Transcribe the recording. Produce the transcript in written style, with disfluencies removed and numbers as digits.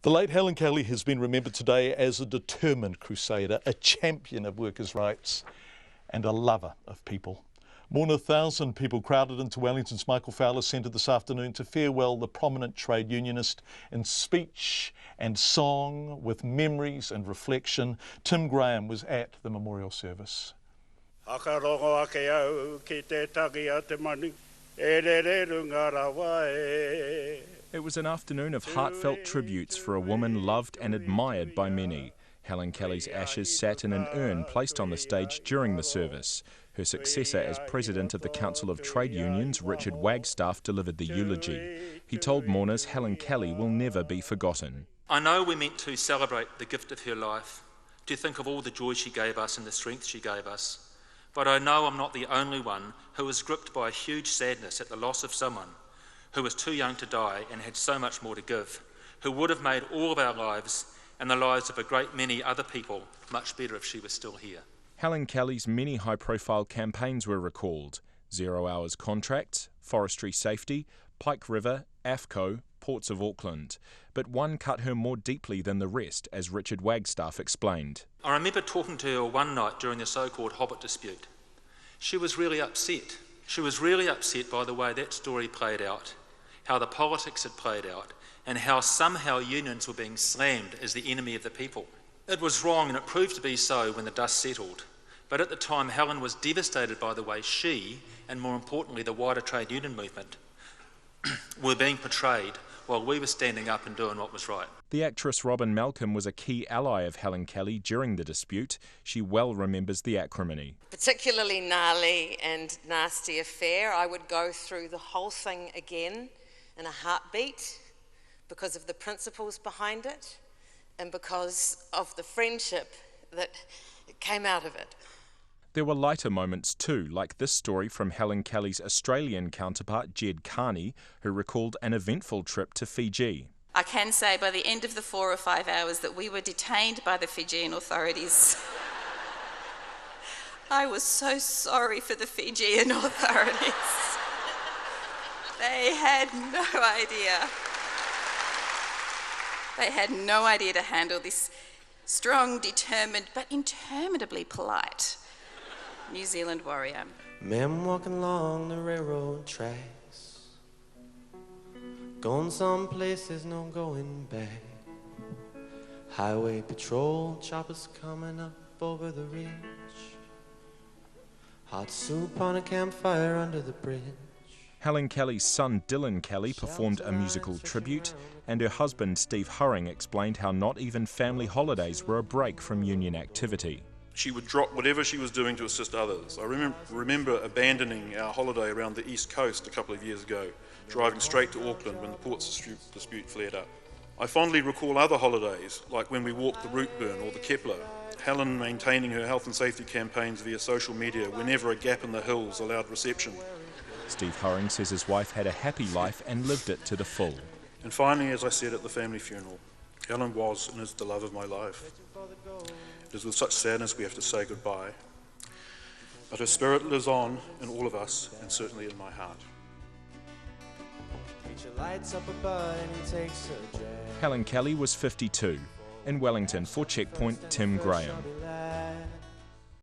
The late Helen Kelly has been remembered today as a determined crusader, a champion of workers' rights and a lover of people. More than 1,000 people crowded into Wellington's Michael Fowler Centre this afternoon to farewell the prominent trade unionist. In speech and song, with memories and reflection, Tim Graham was at the memorial service. It was an afternoon of heartfelt tributes for a woman loved and admired by many. Helen Kelly's ashes sat in an urn placed on the stage during the service. Her successor as president of the Council of Trade Unions, Richard Wagstaff, delivered the eulogy. He told mourners Helen Kelly will never be forgotten. I know we're meant to celebrate the gift of her life, to think of all the joy she gave us and the strength she gave us. But I know I'm not the only one who was gripped by a huge sadness at the loss of someone who was too young to die and had so much more to give, who would have made all of our lives and the lives of a great many other people much better if she was still here. Helen Kelly's many high-profile campaigns were recalled: 0 hours contracts, forestry safety, Pike River, AFCO, Ports of Auckland. But one cut her more deeply than the rest, as Richard Wagstaff explained. I remember talking to her one night during the so-called Hobbit dispute. She was really upset. She was really upset by the way that story played out, how the politics had played out, and how somehow unions were being slammed as the enemy of the people. It was wrong, and it proved to be so when the dust settled. But at the time, Helen was devastated by the way she, and more importantly the wider trade union movement, were being portrayed while we were standing up and doing what was right. The actress Robin Malcolm was a key ally of Helen Kelly during the dispute. She well remembers the acrimony. Particularly gnarly and nasty affair. I would go through the whole thing again in a heartbeat because of the principles behind it and because of the friendship that came out of it. There were lighter moments too, like this story from Helen Kelly's Australian counterpart, Jed Carney, who recalled an eventful trip to Fiji. I can say by the end of the 4 or 5 hours that we were detained by the Fijian authorities. I was so sorry for the Fijian authorities. They had no idea. They had no idea to handle this strong, determined, but interminably polite New Zealand warrior. Men walking along the railroad tracks, going some places, no going back. Highway patrol choppers coming up over the ridge. Hot soup on a campfire under the bridge. Helen Kelly's son Dylan Kelly performed a musical tribute, and her husband Steve Hurring explained how not even family holidays were a break from union activity. She would drop whatever she was doing to assist others. I remember abandoning our holiday around the East Coast a couple of years ago, driving straight to Auckland when the ports dispute flared up. I fondly recall other holidays, like when we walked the route burn or the Kepler, Helen maintaining her health and safety campaigns via social media whenever a gap in the hills allowed reception. Steve Hurring says his wife had a happy life and lived it to the full. And finally, as I said at the family funeral, Helen was and is the love of my life. It is with such sadness we have to say goodbye, but her spirit lives on in all of us and certainly in my heart. Helen Kelly was 52. In Wellington for Checkpoint, Tim Graham.